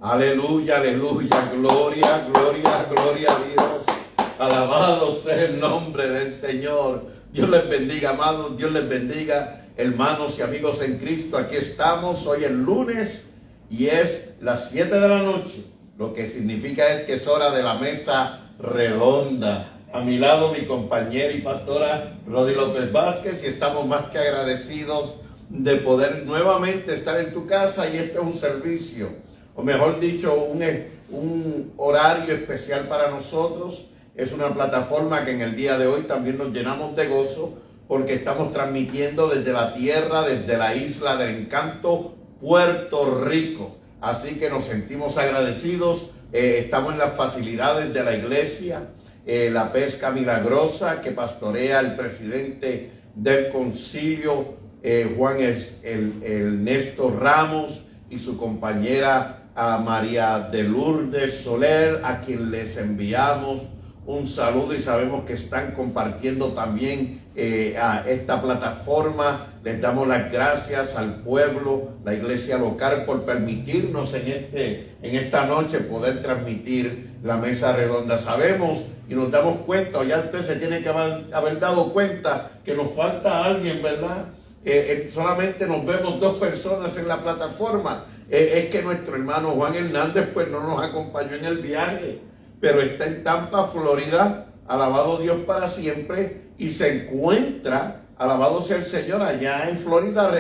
Aleluya, aleluya, gloria, gloria, gloria a Dios. Alabado sea el nombre del Señor. Dios les bendiga, amados, Dios les bendiga, hermanos y amigos en Cristo. Aquí estamos, hoy es lunes y es las 7 de la noche. Lo que significa es que es hora de la mesa redonda. A mi lado mi compañera y pastora Rodi López Vázquez, y estamos más que agradecidos de poder nuevamente estar en tu casa, y este es un servicio, o mejor dicho, un horario especial para nosotros. Es una plataforma que en el día de hoy también nos llenamos de gozo, porque estamos transmitiendo desde la tierra, desde la isla del encanto, Puerto Rico. Así que nos sentimos agradecidos. Estamos en las facilidades de la iglesia, la Pesca Milagrosa, que pastorea el presidente del concilio, Juan Ernesto Ramos, y su compañera María de Lourdes Soler, a quien les enviamos un saludo, y sabemos que están compartiendo también a esta plataforma. Les damos las gracias al pueblo, la iglesia local, por permitirnos en esta noche poder transmitir la mesa redonda. Sabemos y nos damos cuenta, ya usted se tiene que haber dado cuenta, que nos falta alguien, ¿verdad? Solamente nos vemos 2 personas en la plataforma. Es que nuestro hermano Juan Hernández pues no nos acompañó en el viaje, pero está en Tampa, Florida, alabado Dios para siempre, y se encuentra, alabado sea el Señor, allá en Florida,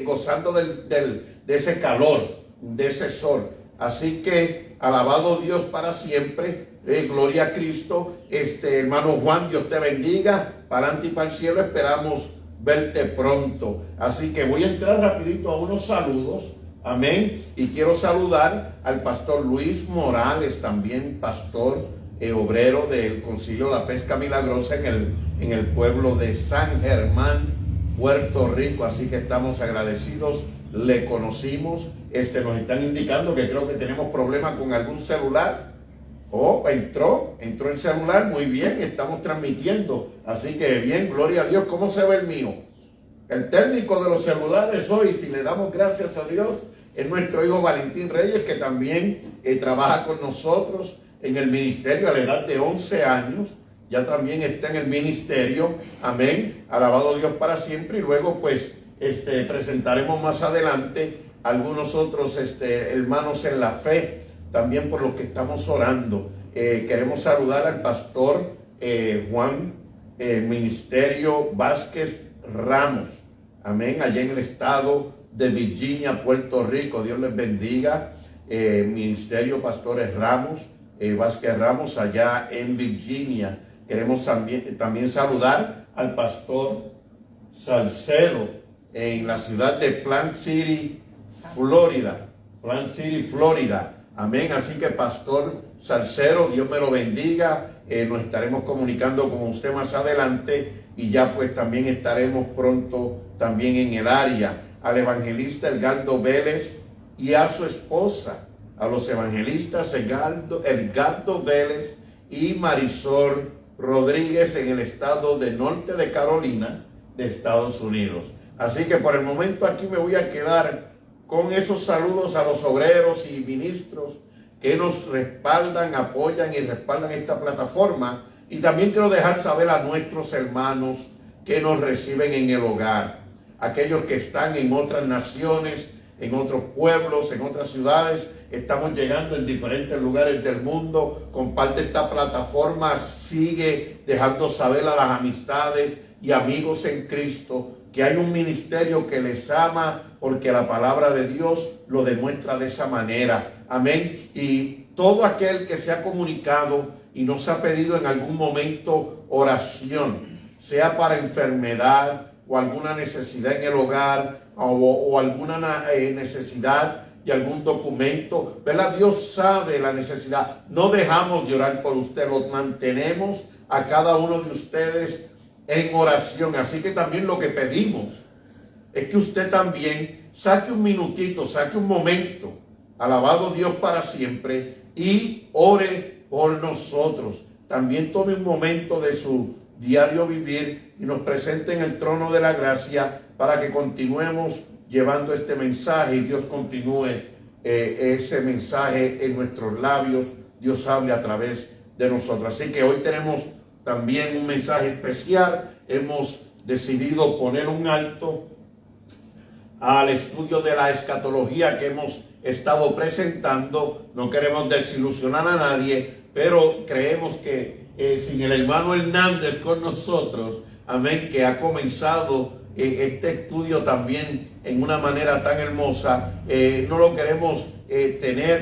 gozando de ese calor, de ese sol. Así que, alabado Dios para siempre, gloria a Cristo. Hermano Juan, Dios te bendiga, para adelante y para el cielo, esperamos verte pronto. Así que voy a entrar rapidito a unos saludos. Amén. Y quiero saludar al pastor Luis Morales, también pastor obrero del concilio La Pesca Milagrosa en el pueblo de San Germán, Puerto Rico. Así que estamos agradecidos. Le conocimos. Nos están indicando que creo que tenemos problemas con algún celular. Entró el celular. Muy bien, estamos transmitiendo. Así que bien, gloria a Dios. ¿Cómo se ve el mío? El técnico de los celulares hoy, si le damos gracias a Dios, es nuestro hijo Valentín Reyes, que también trabaja con nosotros en el ministerio a la edad de 11 años. Ya también está en el ministerio. Amén. Alabado Dios para siempre. Y luego pues presentaremos más adelante algunos otros hermanos en la fe, también por los que estamos orando. Queremos saludar al pastor Juan Ministerio Vázquez Ramos, amén, allá en el estado de Virginia, Puerto Rico. Dios les bendiga. Ministerio Pastores Ramos, Vázquez Ramos, allá en Virginia. Queremos también saludar al pastor Salcedo en la ciudad de Plant City, Florida. Amén. Así que pastor Salcedo, Dios me lo bendiga. Nos estaremos comunicando con usted más adelante, y ya pues también estaremos pronto también en el área. Al evangelista Edgardo Vélez y a su esposa, a los evangelistas Edgardo Vélez y Marisol Rodríguez en el estado de Norte de Carolina, de Estados Unidos. Así que por el momento aquí me voy a quedar con esos saludos a los obreros y ministros que nos respaldan, apoyan y respaldan esta plataforma. Y también quiero dejar saber a nuestros hermanos que nos reciben en el hogar, aquellos que están en otras naciones, en otros pueblos, en otras ciudades. Estamos llegando en diferentes lugares del mundo. Comparte esta plataforma, sigue dejando saber a las amistades y amigos en Cristo que hay un ministerio que les ama, porque la palabra de Dios lo demuestra de esa manera. Amén. Y todo aquel que se ha comunicado y nos ha pedido en algún momento oración, sea para enfermedad o alguna necesidad en el hogar, o alguna necesidad de algún documento, ¿verdad? Dios sabe la necesidad. No dejamos de orar por usted, los mantenemos a cada uno de ustedes en oración. Así que también lo que pedimos es que usted también saque un minutito, saque un momento, alabado Dios para siempre, y ore por nosotros. También tome un momento de su diario vivir y nos presente en el trono de la gracia, para que continuemos llevando este mensaje y Dios continúe ese mensaje en nuestros labios, Dios hable a través de nosotros. Así que hoy tenemos también un mensaje especial. Hemos decidido poner un alto al estudio de la escatología que hemos estado presentando. No queremos desilusionar a nadie, pero creemos que sin el hermano Hernández con nosotros, amén, que ha comenzado este estudio también en una manera tan hermosa, no lo queremos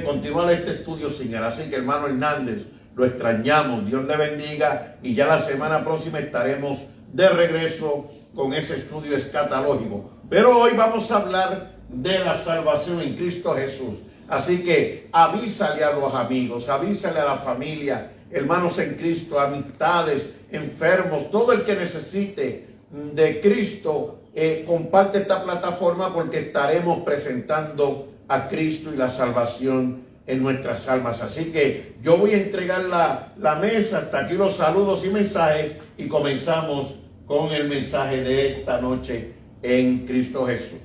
continuar este estudio sin él. Así que hermano Hernández, lo extrañamos, Dios le bendiga, y ya la semana próxima estaremos de regreso con ese estudio escatológico. Pero hoy vamos a hablar de la salvación en Cristo Jesús. Así que avísale a los amigos, avísale a la familia, hermanos en Cristo, amistades, enfermos, todo el que necesite de Cristo, comparte esta plataforma porque estaremos presentando a Cristo y la salvación en nuestras almas. Así que yo voy a entregar la mesa, hasta aquí los saludos y mensajes, y comenzamos con el mensaje de esta noche en Cristo Jesús.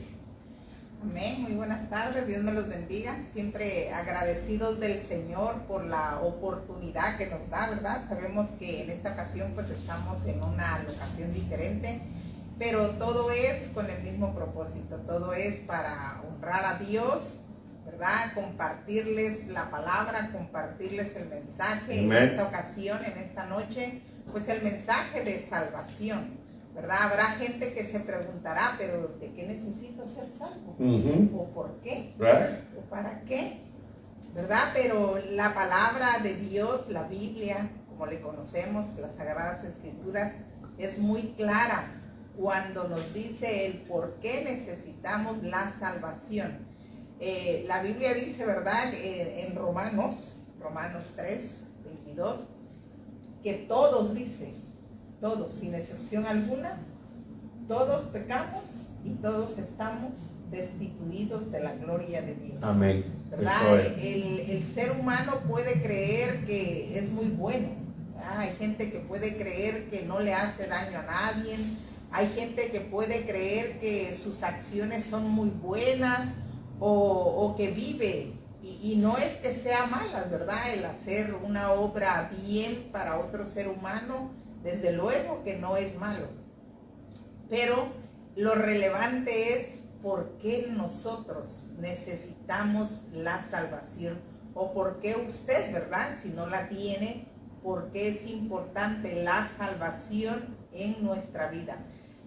Amén, muy buenas tardes, Dios me los bendiga. Siempre agradecidos del Señor por la oportunidad que nos da, ¿verdad? Sabemos que en esta ocasión pues estamos en una locación diferente, pero todo es con el mismo propósito, todo es para honrar a Dios, ¿verdad? Compartirles la palabra, compartirles el mensaje. Amén. En esta ocasión, en esta noche, pues el mensaje de salvación, ¿verdad? Habrá gente que se preguntará, pero ¿de qué necesito ser salvo? ¿O por qué? Right. ¿O para qué? ¿Verdad? Pero la palabra de Dios, la Biblia, como le conocemos, las Sagradas Escrituras, es muy clara cuando nos dice el por qué necesitamos la salvación. La Biblia dice, ¿verdad? En Romanos 3, 22, que todos, dice, todos, sin excepción alguna, todos pecamos y todos estamos destituidos de la gloria de Dios. Amén. ¿Verdad? El ser humano puede creer que es muy bueno, ¿verdad? Hay gente que puede creer que no le hace daño a nadie, hay gente que puede creer que sus acciones son muy buenas o que vive, y no es que sea malas, ¿verdad? El hacer una obra bien para otro ser humano, desde luego que no es malo, pero lo relevante es por qué nosotros necesitamos la salvación, o por qué usted, ¿verdad? Si no la tiene, por qué es importante la salvación en nuestra vida.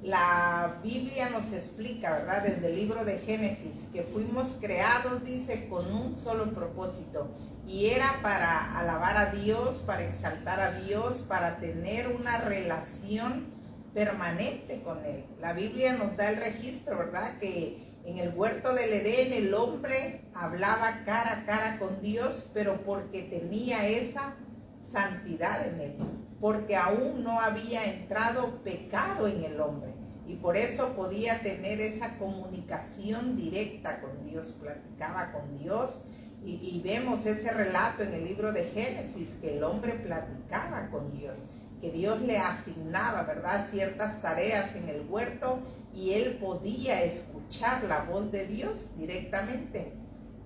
La Biblia nos explica, ¿verdad? Desde el libro de Génesis, que fuimos creados, dice, con un solo propósito, y era para alabar a Dios, para exaltar a Dios, para tener una relación permanente con Él. La Biblia nos da el registro, ¿verdad? Que en el huerto del Edén el hombre hablaba cara a cara con Dios, pero porque tenía esa santidad en él, porque aún no había entrado pecado en el hombre, y por eso podía tener esa comunicación directa con Dios, platicaba con Dios, y vemos ese relato en el libro de Génesis, que el hombre platicaba con Dios, que Dios le asignaba, ¿verdad?, ciertas tareas en el huerto, y él podía escuchar la voz de Dios directamente.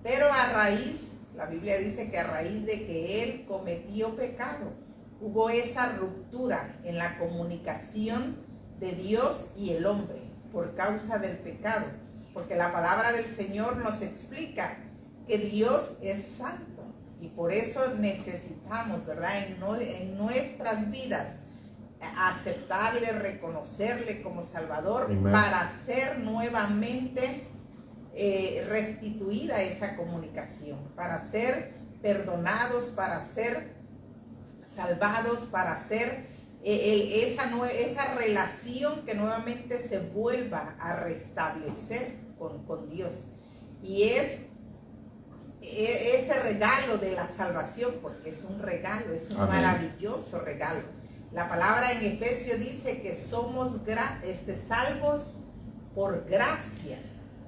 Pero la Biblia dice que a raíz de que él cometió pecado, hubo esa ruptura en la comunicación de Dios y el hombre por causa del pecado, porque la palabra del Señor nos explica que Dios es santo, y por eso necesitamos, ¿verdad?, en nuestras vidas aceptarle, reconocerle como Salvador. Amen. Para ser nuevamente restituida esa comunicación, para ser perdonados, para ser salvados, para ser esa relación que nuevamente se vuelva a restablecer con Dios. Y es ese regalo de la salvación, porque es un regalo, es un Amén. Maravilloso regalo. La palabra en Efesios dice que somos salvos por gracia.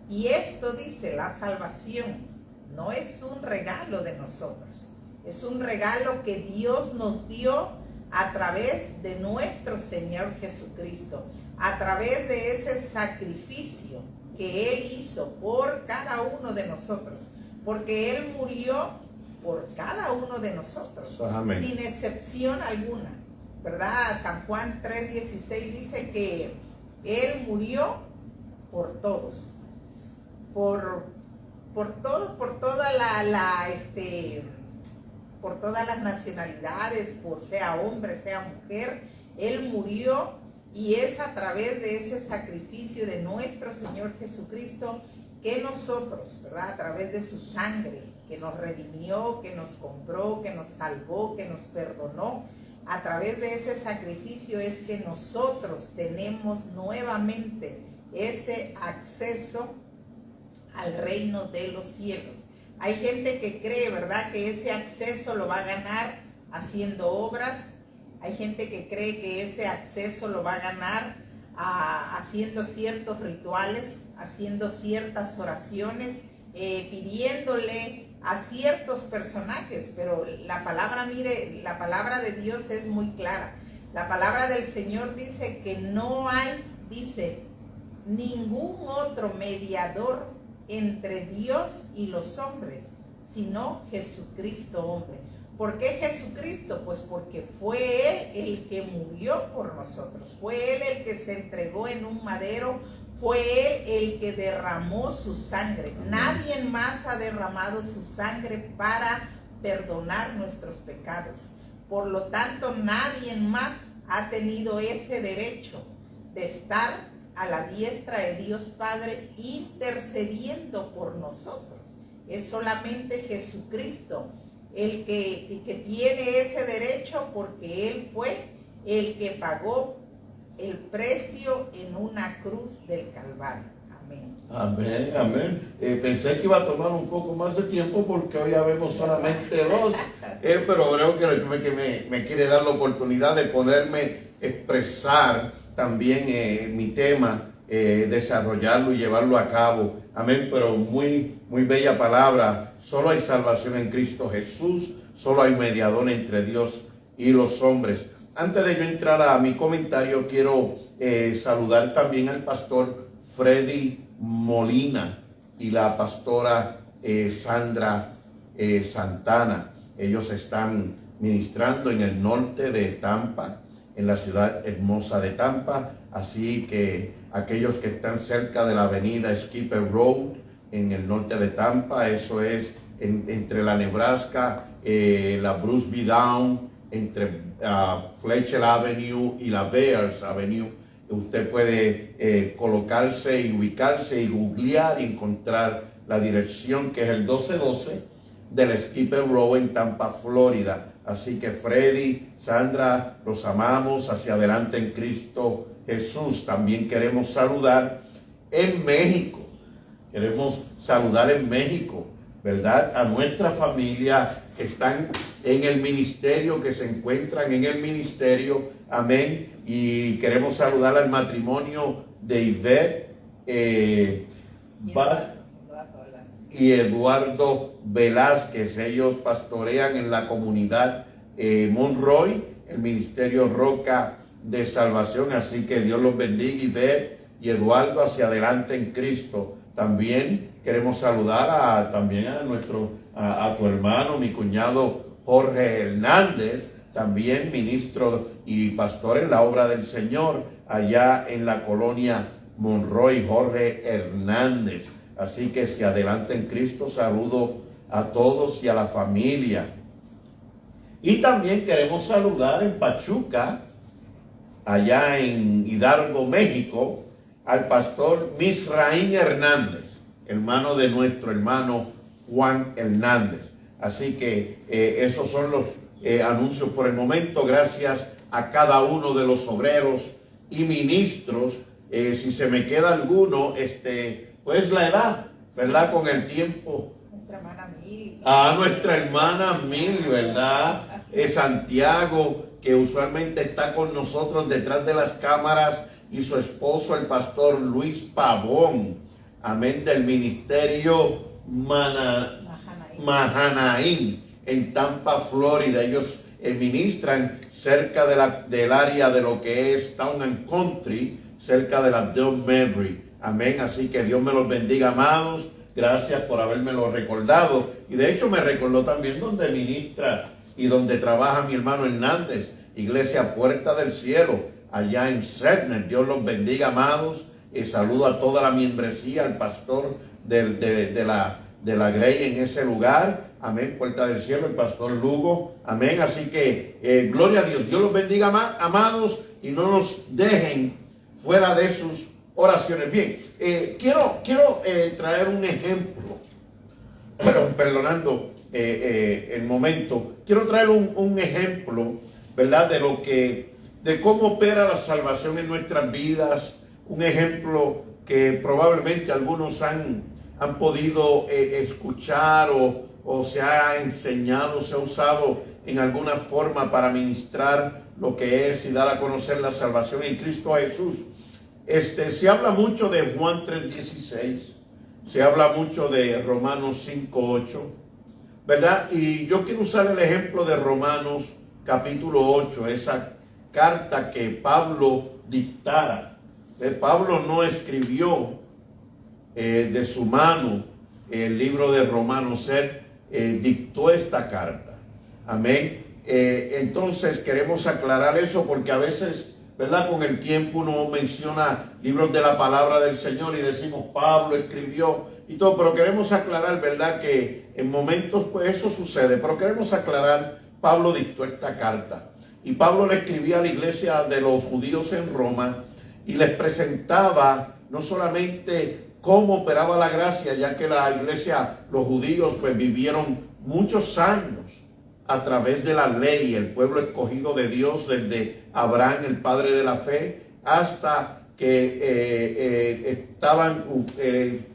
Y esto dice, la salvación no es un regalo de nosotros, es un regalo que Dios nos dio a través de nuestro Señor Jesucristo, a través de ese sacrificio que Él hizo por cada uno de nosotros. porque Él murió por cada uno de nosotros, Amén. sin excepción alguna, ¿verdad? San Juan 3:16 dice que Él murió por todos, por todos, por toda por todas las nacionalidades, por sea hombre, sea mujer. Él murió, y es a través de ese sacrificio de nuestro Señor Jesucristo que nosotros, ¿verdad? A través de su sangre, que nos redimió, que nos compró, que nos salvó, que nos perdonó, a través de ese sacrificio es que nosotros tenemos nuevamente ese acceso al reino de los cielos. Hay gente que cree, ¿verdad?, que ese acceso lo va a ganar haciendo obras. Hay gente que cree que ese acceso lo va a ganar haciendo ciertos rituales, haciendo ciertas oraciones, pidiéndole a ciertos personajes. Pero la palabra, mire, la palabra de Dios es muy clara. La palabra del Señor dice que no hay, dice, ningún otro mediador entre Dios y los hombres, sino Jesucristo hombre. ¿Por qué Jesucristo? Pues porque fue Él el que murió por nosotros, fue Él el que se entregó en un madero, fue Él el que derramó su sangre. Nadie más ha derramado su sangre para perdonar nuestros pecados. Por lo tanto, nadie más ha tenido ese derecho de estar a la diestra de Dios Padre intercediendo por nosotros. Es solamente Jesucristo el que tiene ese derecho, porque Él fue el que pagó el precio en una cruz del Calvario. Amén. Amén, amén. Pensé que iba a tomar un poco más de tiempo porque hoy ya vemos solamente dos, pero creo que me quiere dar la oportunidad de poderme expresar también mi tema, desarrollarlo y llevarlo a cabo. Amén, pero muy bella palabra. Solo hay salvación en Cristo Jesús, solo hay mediador entre Dios y los hombres. Antes de yo entrar a mi comentario, quiero saludar también al pastor Freddy Molina y la pastora Sandra Santana. Ellos están ministrando en el norte de Tampa, en la ciudad hermosa de Tampa. Así que aquellos que están cerca de la avenida Skipper Road, en el norte de Tampa, eso es entre la Nebraska, la Bruce B. Down, entre Fletcher Avenue y la Bears Avenue. Usted puede colocarse y ubicarse y googlear y encontrar la dirección, que es el 1212 del Skipper Road en Tampa, Florida. Así que Freddy, Sandra, los amamos. Hacia adelante en Cristo Jesús. También queremos saludar en México. Queremos saludar en México, ¿verdad? A nuestra familia que están en el ministerio, que se encuentran en el ministerio. Amén. Y queremos saludar al matrimonio de Ivette y Eduardo Velázquez. Ellos pastorean en la comunidad Monroy, el ministerio Roca de Salvación. Así que Dios los bendiga, Ivette y Eduardo, hacia adelante en Cristo. También queremos saludar también a tu hermano, mi cuñado Jorge Hernández, también ministro y pastor en la obra del Señor, allá en la colonia Monroy, Jorge Hernández. Así que hacia adelante en Cristo, saludo a todos y a la familia. Y también queremos saludar en Pachuca, allá en Hidalgo, México, al pastor Misraín Hernández, hermano de nuestro hermano Juan Hernández. Así que esos son los anuncios por el momento. Gracias a cada uno de los obreros y ministros. Si se me queda alguno, pues la edad, ¿verdad? Con el tiempo. Nuestra hermana Mili. Nuestra hermana Mili, ¿verdad? Santiago, que usualmente está con nosotros detrás de las cámaras, y su esposo, el pastor Luis Pavón, amén, del ministerio Mahanaim en Tampa, Florida. Ellos ministran cerca del área de lo que es Town and Country, cerca de la Del Mary. Amén. Así que Dios me los bendiga, amados. Gracias por habérmelo recordado. Y de hecho me recordó también donde ministra y donde trabaja mi hermano Hernández, Iglesia Puerta del Cielo, allá en Sedner. Dios los bendiga, amados. Y saludo a toda la membresía, al pastor de la Grey en ese lugar. Amén. Puerta del Cielo, el pastor Lugo. Amén. Así que gloria a Dios. Dios los bendiga, amados, y no nos dejen fuera de sus oraciones. Bien, quiero traer un ejemplo, perdonando el momento, quiero traer un ejemplo, ¿verdad? De cómo opera la salvación en nuestras vidas, un ejemplo que probablemente algunos han podido escuchar o se ha enseñado, se ha usado en alguna forma para ministrar lo que es y dar a conocer la salvación en Cristo Jesús. Se habla mucho de Juan 3:16, se habla mucho de Romanos 5:8, ¿verdad? Y yo quiero usar el ejemplo de Romanos capítulo 8, esa carta que Pablo dictara. Pablo no escribió de su mano el libro de Romanos, él dictó esta carta. Amén. Entonces queremos aclarar eso porque a veces, ¿verdad? Con el tiempo uno menciona libros de la palabra del Señor y decimos Pablo escribió y todo, pero queremos aclarar, ¿verdad? Que en momentos pues eso sucede, pero queremos aclarar, Pablo dictó esta carta y Pablo le escribía a la iglesia de los judíos en Roma y les presentaba no solamente cómo operaba la gracia, ya que la iglesia, los judíos pues vivieron muchos años a través de la ley, el pueblo escogido de Dios desde Abraham, el padre de la fe, hasta que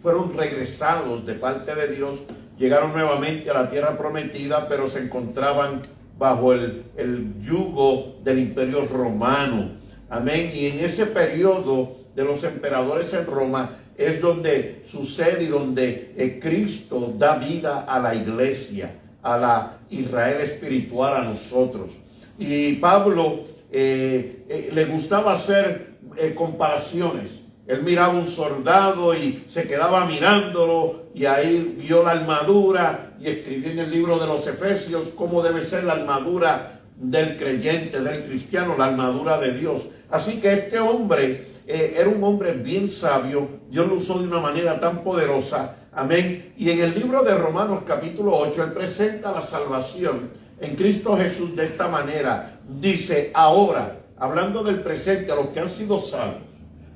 fueron regresados de parte de Dios, llegaron nuevamente a la tierra prometida, pero se encontraban bajo el yugo del imperio romano. Amén. Y en ese periodo de los emperadores en Roma es donde sucede y donde Cristo da vida a la iglesia, a la Israel espiritual, a nosotros. Y Pablo le gustaba hacer comparaciones. Él miraba un soldado y se quedaba mirándolo y ahí vio la armadura y escribió en el libro de los Efesios cómo debe ser la armadura del creyente, del cristiano, la armadura de Dios. Así que este hombre era un hombre bien sabio. Dios lo usó de una manera tan poderosa. Amén. Y en el libro de Romanos capítulo 8, él presenta la salvación en Cristo Jesús de esta manera. Dice, ahora, hablando del presente, a los que han sido salvos,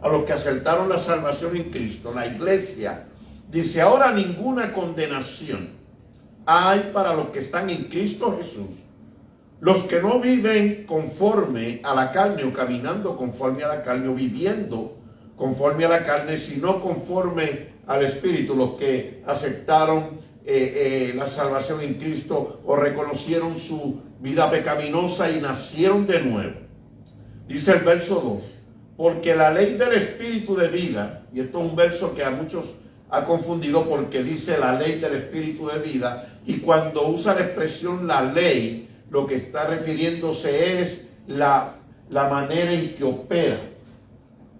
a los que aceptaron la salvación en Cristo, la iglesia, dice, ahora ninguna condenación hay para los que están en Cristo Jesús. Los que no viven conforme a la carne o caminando conforme a la carne o viviendo conforme a la carne, sino conforme al Espíritu, los que aceptaron la salvación en Cristo o reconocieron su vida pecaminosa y nacieron de nuevo. Dice el verso 2, porque la ley del Espíritu de vida, y esto es un verso que a muchos ha confundido porque dice la ley del Espíritu de vida, y cuando usa la expresión la ley, lo que está refiriéndose es la manera en que opera,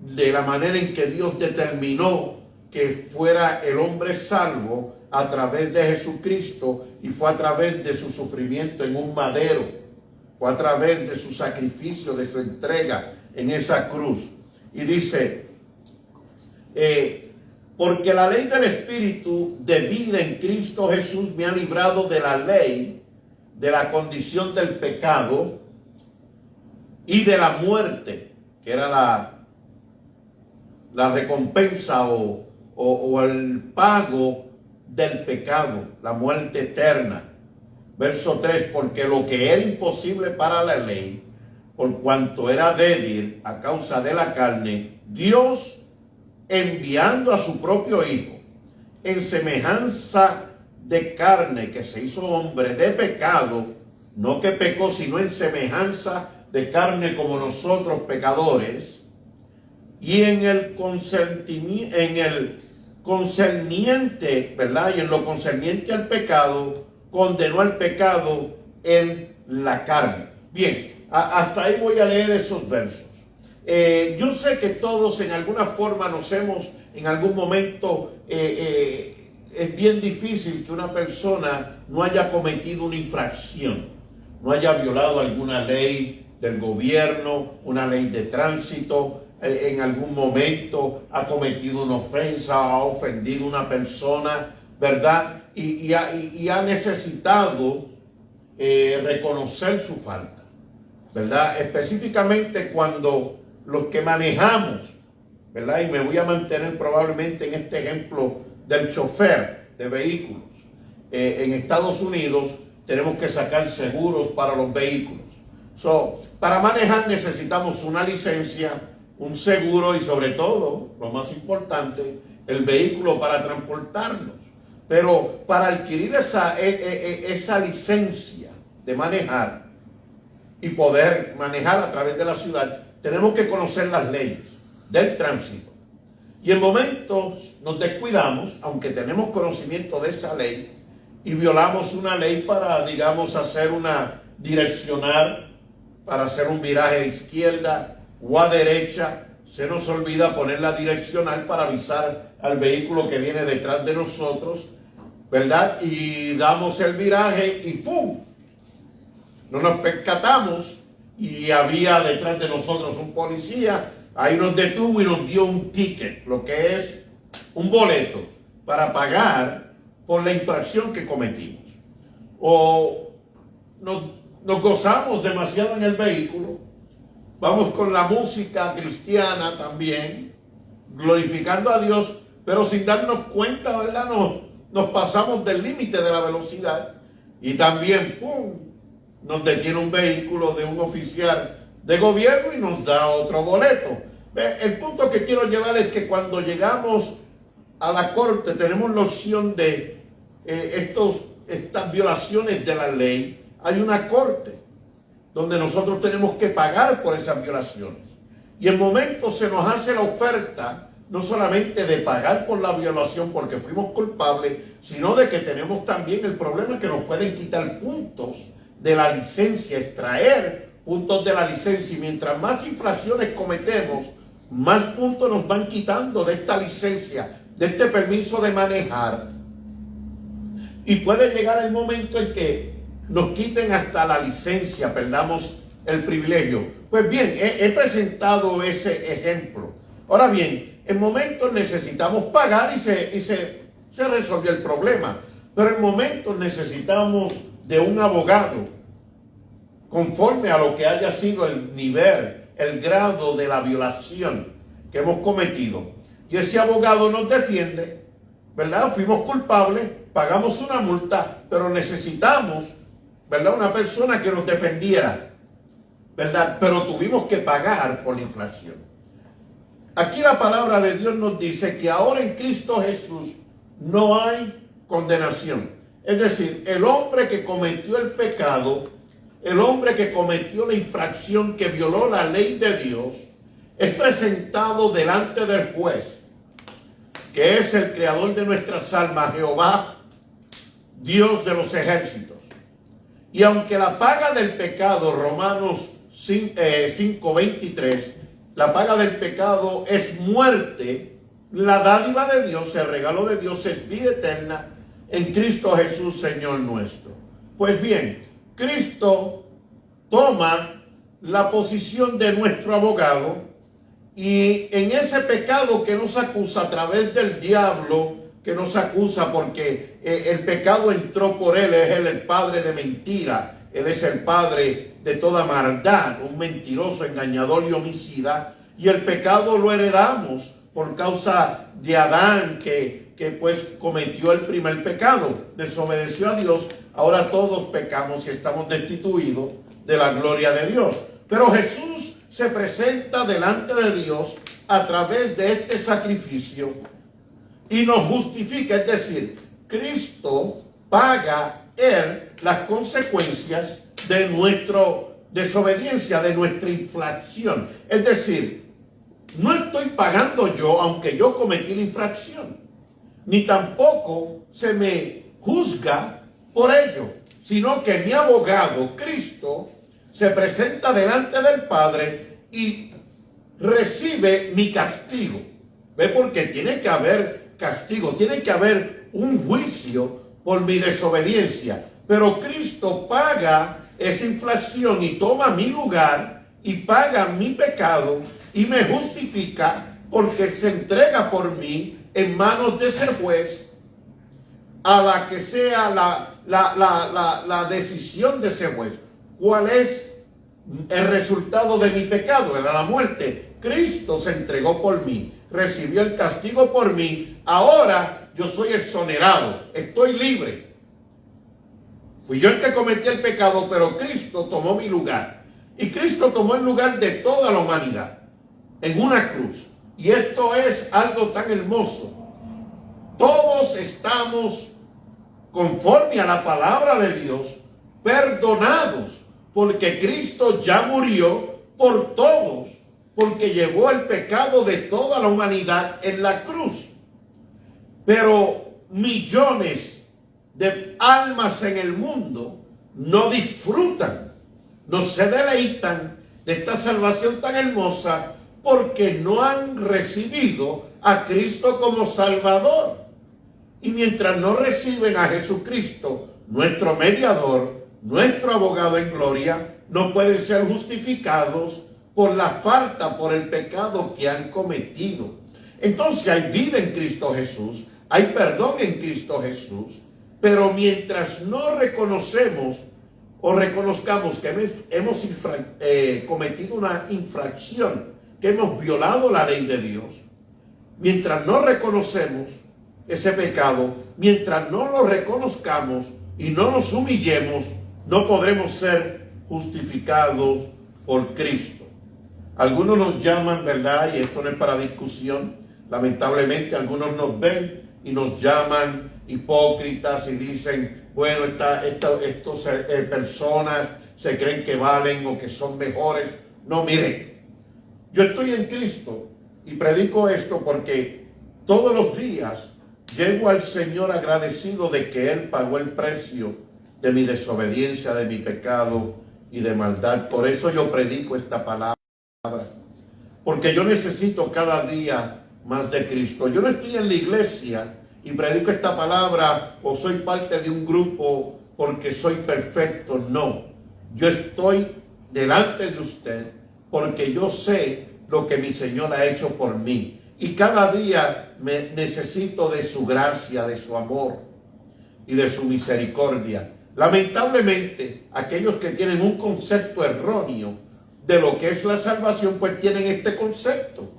de la manera en que Dios determinó que fuera el hombre salvo a través de Jesucristo, y fue a través de su sufrimiento en un madero, fue a través de su sacrificio, de su entrega en esa cruz. Y dice, porque la ley del Espíritu de vida en Cristo Jesús me ha librado de la ley, de la condición del pecado y de la muerte, que era la recompensa o el pago del pecado, la muerte eterna. Verso 3, porque lo que era imposible para la ley, por cuanto era débil a causa de la carne, Dios, enviando a su propio Hijo, en semejanza de carne, que se hizo hombre de pecado, no que pecó, sino en semejanza de carne como nosotros pecadores, y en el concerniente, ¿verdad? Y en lo concerniente al pecado, condenó al pecado en la carne. Bien, hasta ahí voy a leer esos versos. Yo sé que todos en alguna forma nos hemos en algún momento es bien difícil que una persona no haya cometido una infracción, no haya violado alguna ley del gobierno, una ley de tránsito, en algún momento ha cometido una ofensa, ha ofendido a una persona, ¿verdad? Y ha necesitado reconocer su falta, ¿verdad? Específicamente cuando los que manejamos, ¿verdad? Y me voy a mantener probablemente en este ejemplo del chofer de vehículos. En Estados Unidos tenemos que sacar seguros para los vehículos. Para manejar necesitamos una licencia, un seguro y sobre todo, lo más importante, el vehículo para transportarnos. Pero para adquirir esa licencia de manejar y poder manejar a través de la ciudad, tenemos que conocer las leyes del tránsito. Y en momentos nos descuidamos, aunque tenemos conocimiento de esa ley, y violamos una ley para, digamos, hacer una direccional, para hacer un viraje a izquierda o a derecha. Se nos olvida poner la direccional para avisar al vehículo que viene detrás de nosotros, ¿verdad? Y damos el viraje y ¡pum! No nos percatamos y había detrás de nosotros un policía. Ahí nos detuvo y nos dio un ticket, lo que es un boleto para pagar por la infracción que cometimos. O nos gozamos demasiado en el vehículo, vamos con la música cristiana también, glorificando a Dios, pero sin darnos cuenta, ¿verdad? Nos pasamos del límite de la velocidad y también, ¡pum!, nos detiene un vehículo de un oficial de gobierno y nos da otro boleto. El punto que quiero llevar es que cuando llegamos a la corte tenemos la opción de estas violaciones de la ley. Hay una corte donde nosotros tenemos que pagar por esas violaciones. Y en momentos se nos hace la oferta no solamente de pagar por la violación porque fuimos culpables, sino de que tenemos también el problema que nos pueden quitar puntos de la licencia, extraer puntos de la licencia. Y mientras más infracciones cometemos, más puntos nos van quitando de esta licencia, de este permiso de manejar. Y puede llegar el momento en que nos quiten hasta la licencia, perdamos el privilegio. Pues bien, he presentado ese ejemplo. Ahora bien, en momentos necesitamos pagar y se resolvió el problema. Pero en momentos necesitamos de un abogado, conforme a lo que haya sido el nivel, el grado de la violación que hemos cometido. Y ese abogado nos defiende, ¿verdad? Fuimos culpables, pagamos una multa, pero necesitamos, ¿verdad?, una persona que nos defendiera, ¿verdad? Pero tuvimos que pagar por la infracción. Aquí la palabra de Dios nos dice que ahora en Cristo Jesús no hay condenación. Es decir, el hombre que cometió el pecado, el hombre que cometió la infracción, que violó la ley de Dios, es presentado delante del juez, que es el creador de nuestras almas, Jehová, Dios de los ejércitos. Y aunque la paga del pecado, Romanos 5:23, la paga del pecado es muerte, la dádiva de Dios, el regalo de Dios es vida eterna en Cristo Jesús, Señor nuestro. Pues bien, Cristo toma la posición de nuestro abogado y en ese pecado que nos acusa a través del diablo, que nos acusa porque el pecado entró por él, es él el padre de mentira, él es el padre de toda maldad, un mentiroso, engañador y homicida, y el pecado lo heredamos por causa de Adán, que pues cometió el primer pecado, desobedeció a Dios. Ahora todos pecamos y estamos destituidos de la gloria de Dios. Pero Jesús se presenta delante de Dios a través de este sacrificio y nos justifica, es decir, Cristo paga él las consecuencias de nuestra desobediencia, de nuestra infracción. Es decir, no estoy pagando yo, aunque yo cometí la infracción, ni tampoco se me juzga por ello, sino que mi abogado, Cristo, se presenta delante del Padre y recibe mi castigo. ¿Ve? Porque tiene que haber castigo, tiene que haber un juicio por mi desobediencia. Pero Cristo paga esa infracción y toma mi lugar y paga mi pecado y me justifica porque se entrega por mí en manos de ese juez a la que sea la decisión de ese juez. ¿Cuál es el resultado de mi pecado? Era la muerte. Cristo se entregó por mí, recibió el castigo por mí. Ahora yo soy exonerado, estoy libre. Fui yo el que cometí el pecado, pero Cristo tomó mi lugar. Y Cristo tomó el lugar de toda la humanidad en una cruz. Y esto es algo tan hermoso. Todos estamos, conforme a la palabra de Dios, perdonados, porque Cristo ya murió por todos, porque llevó el pecado de toda la humanidad en la cruz. Pero millones de almas en el mundo no disfrutan, no se deleitan de esta salvación tan hermosa porque no han recibido a Cristo como Salvador. Y mientras no reciben a Jesucristo, nuestro mediador, nuestro abogado en gloria, no pueden ser justificados por la falta, por el pecado que han cometido. Entonces hay vida en Cristo Jesús, hay perdón en Cristo Jesús, pero mientras no reconocemos o reconozcamos que hemos cometido una infracción, que hemos violado la ley de Dios, mientras no reconocemos ese pecado, mientras no lo reconozcamos y no nos humillemos, no podremos ser justificados por Cristo. Algunos nos llaman, ¿verdad? Y esto no es para discusión. Lamentablemente algunos nos ven y nos llaman hipócritas y dicen, bueno, estos personas se creen que valen o que son mejores. No, miren, yo estoy en Cristo y predico esto porque todos los días llego al Señor agradecido de que Él pagó el precio de mi desobediencia, de mi pecado y de maldad. Por eso yo predico esta palabra, porque yo necesito cada día más de Cristo. Yo no estoy en la iglesia y predico esta palabra o soy parte de un grupo porque soy perfecto. No, yo estoy delante de usted porque yo sé lo que mi Señor ha hecho por mí. Y cada día necesito de su gracia, de su amor y de su misericordia. Lamentablemente, aquellos que tienen un concepto erróneo de lo que es la salvación, pues tienen este concepto.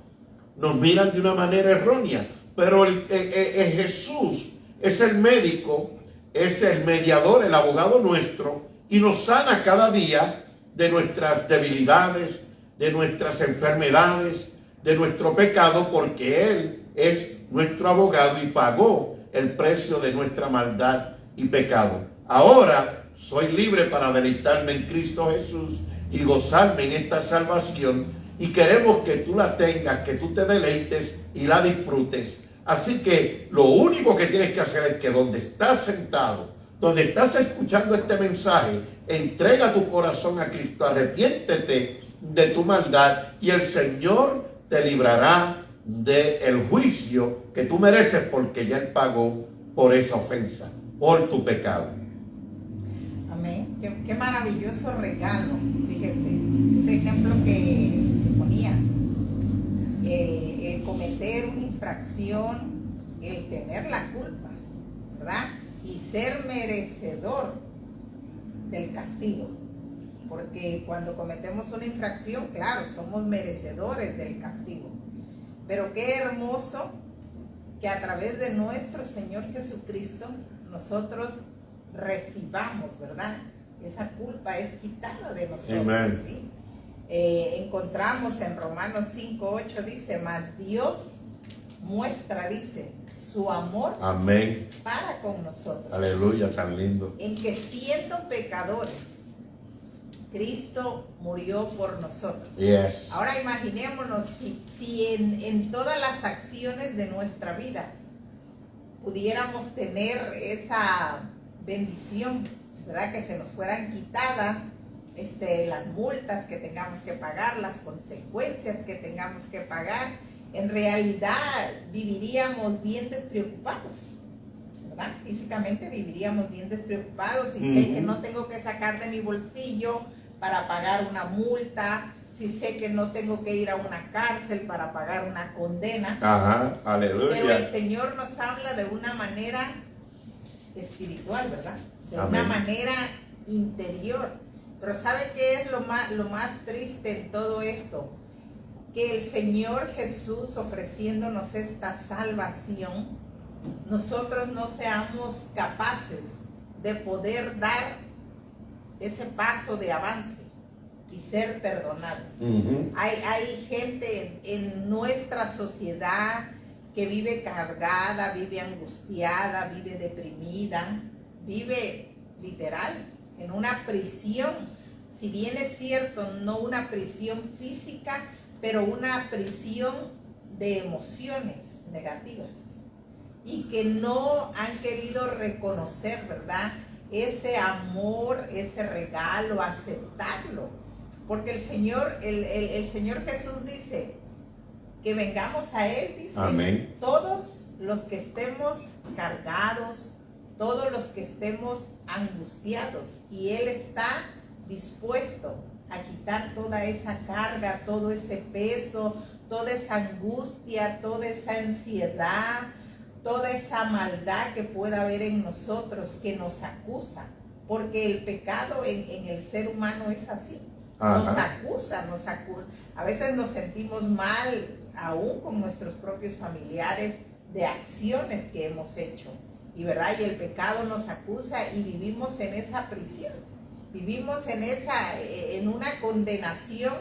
Nos miran de una manera errónea. Pero Jesús es el médico, es el mediador, el abogado nuestro, y nos sana cada día de nuestras debilidades, de nuestras enfermedades, de nuestro pecado, porque Él es nuestro abogado y pagó el precio de nuestra maldad y pecado. Ahora soy libre para deleitarme en Cristo Jesús y gozarme en esta salvación, y queremos que tú la tengas, que tú te deleites y la disfrutes. Así que lo único que tienes que hacer es que donde estás sentado, donde estás escuchando este mensaje, entrega tu corazón a Cristo, arrepiéntete de tu maldad y el Señor te librará del juicio que tú mereces, porque ya Él pagó por esa ofensa, por tu pecado. Amén. Qué maravilloso regalo. Fíjese, ese ejemplo que ponías, el cometer una infracción, el tener la culpa, ¿verdad? Y ser merecedor del castigo. Porque cuando cometemos una infracción, claro, somos merecedores del castigo. Pero qué hermoso que a través de nuestro Señor Jesucristo nosotros recibamos, ¿verdad? Esa culpa es quitada de nosotros, ¿sí? Encontramos en Romanos 5:8, dice, mas Dios muestra, dice, su amor, amén, para con nosotros. Aleluya, tan lindo. En que siendo pecadores, Cristo murió por nosotros. Yes. Ahora imaginémonos si en todas las acciones de nuestra vida pudiéramos tener esa bendición, ¿verdad? Que se nos fueran quitadas las multas que tengamos que pagar, las consecuencias que tengamos que pagar. En realidad viviríamos bien despreocupados, ¿verdad? Físicamente viviríamos bien despreocupados si sé que no tengo que sacar de mi bolsillo para pagar una multa, si sé que no tengo que ir a una cárcel para pagar una condena. Ajá, aleluya. Pero el Señor nos habla de una manera espiritual, ¿verdad? De Amén. una manera interior. Pero ¿sabe qué es lo más triste en todo esto? Que el Señor Jesús, ofreciéndonos esta salvación, nosotros no seamos capaces de poder dar ese paso de avance y ser perdonados. Hay gente en nuestra sociedad que vive cargada, vive angustiada, vive deprimida, vive literal en una prisión. Si bien es cierto, no una prisión física, pero una prisión de emociones negativas, y que no han querido reconocer, ¿verdad?, ese amor, ese regalo, aceptarlo. Porque el Señor Jesús dice que vengamos a Él, dice, amén, todos los que estemos cargados, todos los que estemos angustiados, y Él está dispuesto a quitar toda esa carga, todo ese peso, toda esa angustia, toda esa ansiedad, toda esa maldad que pueda haber en nosotros, que nos acusa, porque el pecado en el ser humano es así. Nos acusa, a veces nos sentimos mal, aún con nuestros propios familiares, de acciones que hemos hecho, y verdad, y el pecado nos acusa y vivimos en esa prisión, vivimos en una condenación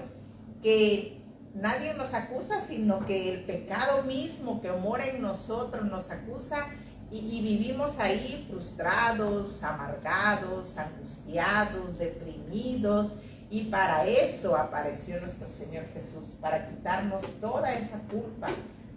que nadie nos acusa, sino que el pecado mismo que mora en nosotros nos acusa, y vivimos ahí frustrados, amargados, angustiados, deprimidos. Y para eso apareció nuestro Señor Jesús, para quitarnos toda esa culpa,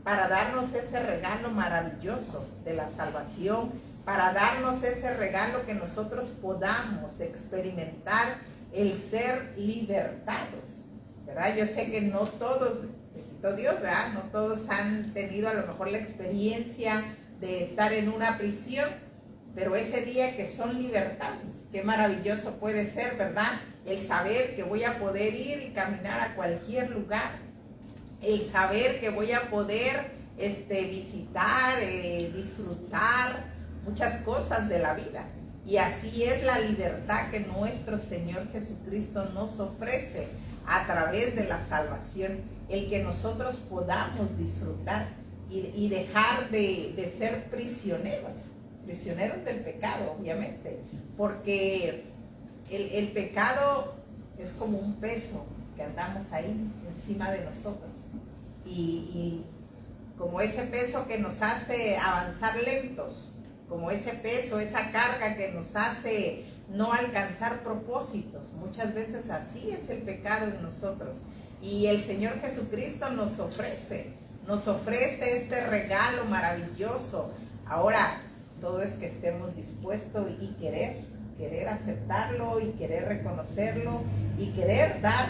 para darnos ese regalo maravilloso de la salvación, para darnos ese regalo que nosotros podamos experimentar el ser libertados, ¿verdad? Yo sé que no todos, bendito Dios, ¿verdad?, no todos han tenido a lo mejor la experiencia de estar en una prisión, pero ese día que son libertados, qué maravilloso puede ser, ¿verdad?, el saber que voy a poder ir y caminar a cualquier lugar, el saber que voy a poder visitar, disfrutar muchas cosas de la vida. Y así es la libertad que nuestro Señor Jesucristo nos ofrece a través de la salvación, el que nosotros podamos disfrutar y dejar de ser prisioneros del pecado, obviamente, porque el pecado es como un peso que andamos ahí encima de nosotros, y como ese peso que nos hace avanzar lentos, como ese peso, esa carga que nos hace no alcanzar propósitos. Muchas veces así es el pecado en nosotros, y el Señor Jesucristo nos ofrece este regalo maravilloso. Ahora, todo es que estemos dispuestos y querer aceptarlo, y querer reconocerlo, y querer dar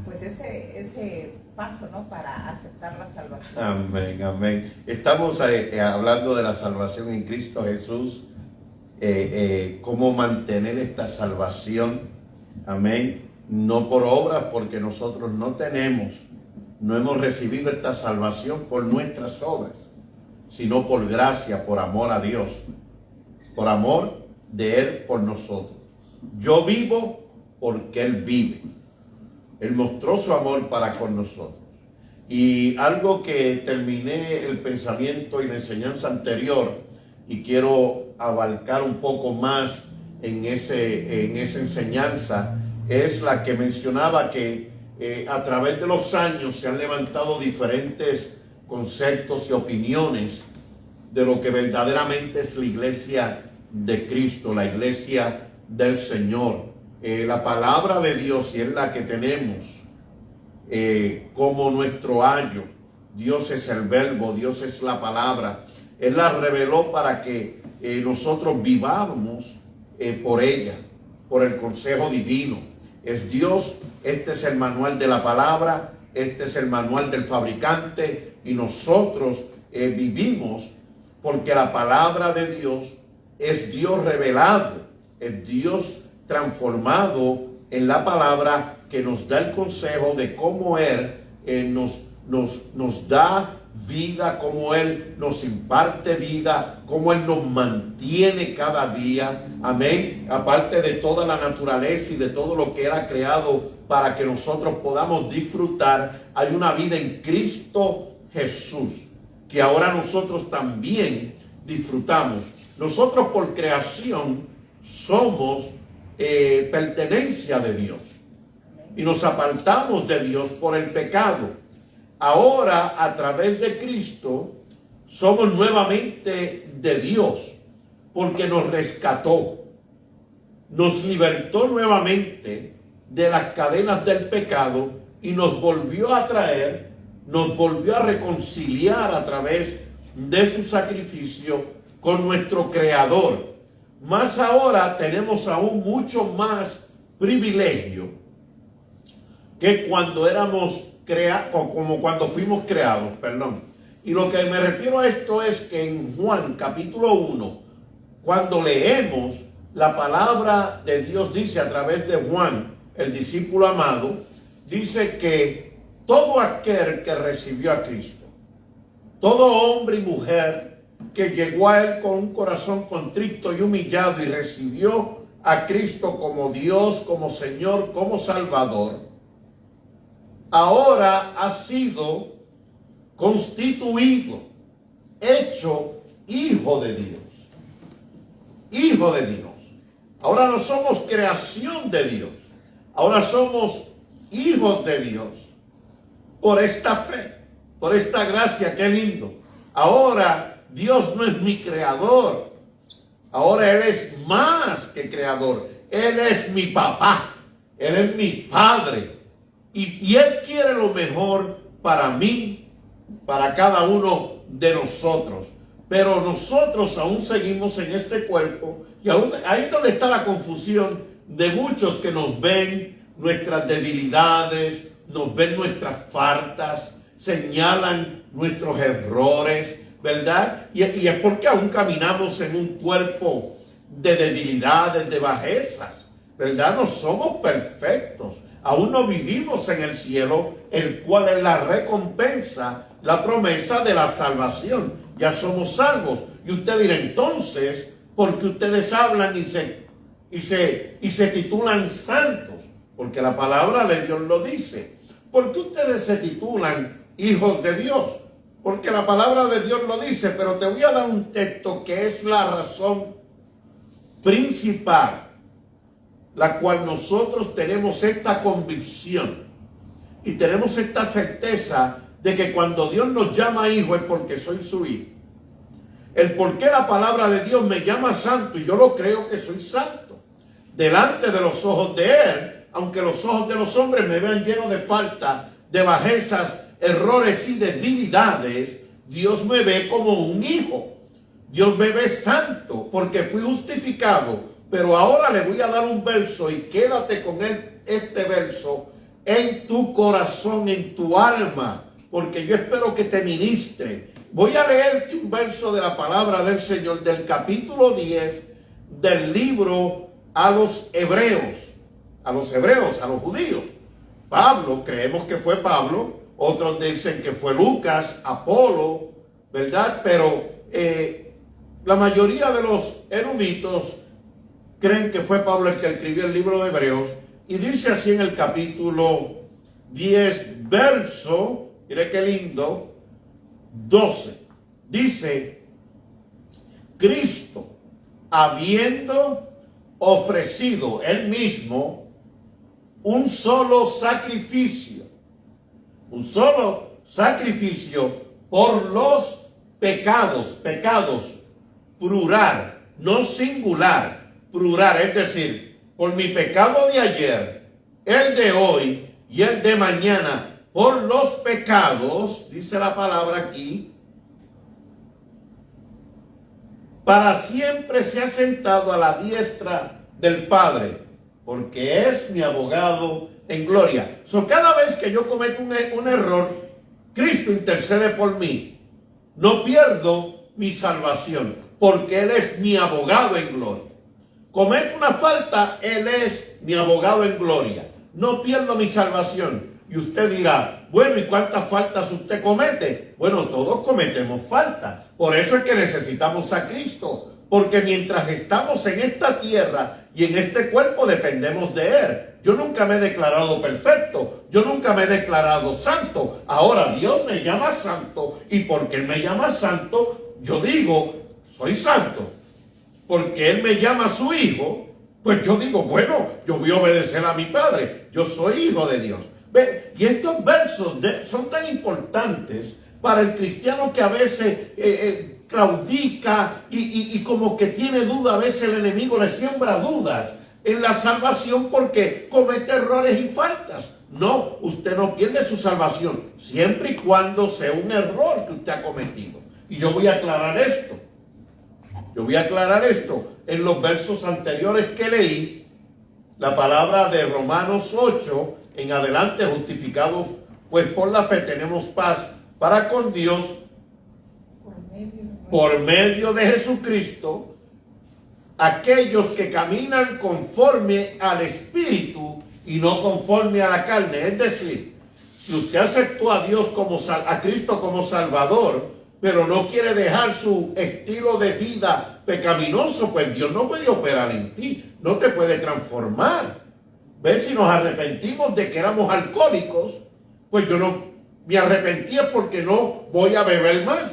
pues ese paso, ¿no?, para aceptar la salvación. Amén, amén. Estamos hablando de la salvación en Cristo Jesús, cómo mantener esta salvación, amén, no por obras, porque nosotros no hemos recibido esta salvación por nuestras obras, sino por gracia, por amor a Dios, por amor de Él por nosotros. Yo vivo porque Él vive. Él mostró su amor para con nosotros. Y algo que terminé el pensamiento y la enseñanza anterior, y quiero abarcar un poco más en esa enseñanza, es la que mencionaba que a través de los años se han levantado diferentes conceptos y opiniones de lo que verdaderamente es la iglesia de Cristo, la iglesia del Señor. La palabra de Dios, y es la que tenemos como nuestro ayo. Dios es el verbo, Dios es la palabra. Él la reveló para que nosotros vivamos por ella, por el consejo divino. Es Dios, este es el manual de la palabra, este es el manual del fabricante, y nosotros vivimos porque la palabra de Dios es Dios revelado, es Dios transformado en la palabra, que nos da el consejo de cómo Él nos da vida, cómo Él nos imparte vida, cómo Él nos mantiene cada día. Amén. Aparte de toda la naturaleza y de todo lo que Él ha creado para que nosotros podamos disfrutar, hay una vida en Cristo Jesús, que ahora nosotros también disfrutamos. Nosotros por creación somos pertenencia de Dios y nos apartamos de Dios por el pecado. Ahora, a través de Cristo, somos nuevamente de Dios, porque nos rescató, nos libertó nuevamente de las cadenas del pecado y nos volvió a traer, nos volvió a reconciliar a través de su sacrificio con nuestro Creador. Más ahora tenemos aún mucho más privilegio que cuando como cuando fuimos creados, perdón. Y lo que me refiero a esto es que en Juan capítulo 1, cuando leemos la palabra de Dios, dice a través de Juan, el discípulo amado, dice que todo aquel que recibió a Cristo, todo hombre y mujer que llegó a Él con un corazón contrito y humillado y recibió a Cristo como Dios, como Señor, como Salvador, ahora ha sido constituido, hecho hijo de Dios. Hijo de Dios. Ahora no somos creación de Dios. Ahora somos hijos de Dios. Por esta fe, por esta gracia, qué lindo. Ahora Dios no es mi creador. Ahora Él es más que creador. Él es mi papá. Él es mi padre. Y Él quiere lo mejor para mí, para cada uno de nosotros. Pero nosotros aún seguimos en este cuerpo. Y aún, ahí es donde está la confusión de muchos que nos ven nuestras debilidades, nos ven nuestras faltas, señalan nuestros errores, ¿verdad? Y es porque aún caminamos en un cuerpo de debilidades, de bajezas, ¿verdad? No somos perfectos. Aún no vivimos en el cielo, el cual es la recompensa, la promesa de la salvación. Ya somos salvos. Y usted dirá, entonces, ¿por qué ustedes hablan y se titulan santos? Porque la palabra de Dios lo dice. ¿Por qué ustedes se titulan hijos de Dios? Porque la palabra de Dios lo dice, pero te voy a dar un texto que es la razón principal, la cual nosotros tenemos esta convicción y tenemos esta certeza de que cuando Dios nos llama hijo es porque soy su hijo. El por qué la palabra de Dios me llama santo, y yo lo creo que soy santo delante de los ojos de Él, aunque los ojos de los hombres me vean lleno de falta, de bajezas, errores y debilidades. Dios me ve como un hijo. Dios me ve santo porque fui justificado. Pero ahora le voy a dar un verso y quédate con este verso en tu corazón, en tu alma, porque yo espero que te ministre. Voy a leerte un verso de la palabra del Señor del capítulo 10 del libro a los hebreos, a los judíos. Pablo, creemos que fue Pablo, otros dicen que fue Lucas, Apolo, ¿verdad? Pero la mayoría de los eruditos creen que fue Pablo el que escribió el libro de Hebreos, y dice así en el capítulo 10, verso, mire qué lindo, 12. Dice, Cristo, habiendo ofrecido Él mismo un solo sacrificio por los pecados, plural, no singular, plural, es decir, por mi pecado de ayer, el de hoy y el de mañana, por los pecados, dice la palabra aquí, para siempre se ha sentado a la diestra del Padre, porque es mi abogado en gloria. Cada vez que yo cometo un error, Cristo intercede por mí. No pierdo mi salvación. porque Él es mi abogado en gloria. Cometo una falta, Él es mi abogado en gloria. No pierdo mi salvación. Y usted dirá, bueno, ¿y cuántas faltas usted comete? Bueno, todos cometemos faltas. Por eso es que necesitamos a Cristo. Porque mientras estamos en esta tierra y en este cuerpo dependemos de Él. Yo nunca me he declarado perfecto. Yo nunca me he declarado santo. Ahora Dios me llama santo. Y porque Él me llama santo, yo digo, soy santo. Porque Él me llama su hijo, pues yo digo, bueno, yo voy a obedecer a mi Padre. Yo soy hijo de Dios. ¿Ve? Y estos versos son tan importantes para el cristiano que a veces claudica y como que tiene duda. A veces el enemigo le siembra dudas en la salvación porque comete errores y faltas. No, usted no pierde su salvación siempre y cuando sea un error que usted ha cometido. Y yo voy a aclarar esto. En los versos anteriores que leí, la palabra de Romanos 8 en adelante, justificados pues por la fe tenemos paz para con Dios por medio de Jesucristo, aquellos que caminan conforme al Espíritu y no conforme a la carne. Es decir, si usted aceptó a Dios a Cristo como Salvador, pero no quiere dejar su estilo de vida pecaminoso, pues Dios no puede operar en ti, no te puede transformar. ¿Ves? Si nos arrepentimos de que éramos alcohólicos, pues yo no me arrepentí porque no voy a beber más.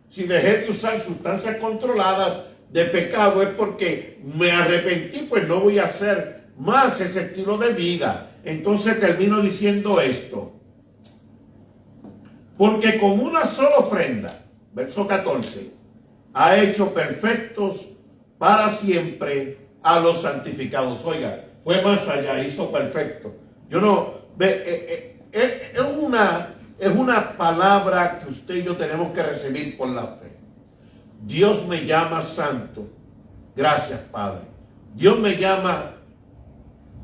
Si dejé de usar sustancias controladas de pecado es porque me arrepentí, pues no voy a hacer más ese estilo de vida. Entonces termino diciendo esto. Porque con una sola ofrenda, verso 14, ha hecho perfectos para siempre a los santificados. Oiga, fue más allá, hizo perfecto. Es una palabra que usted y yo tenemos que recibir por la fe. Dios me llama santo. Gracias, Padre. Dios me llama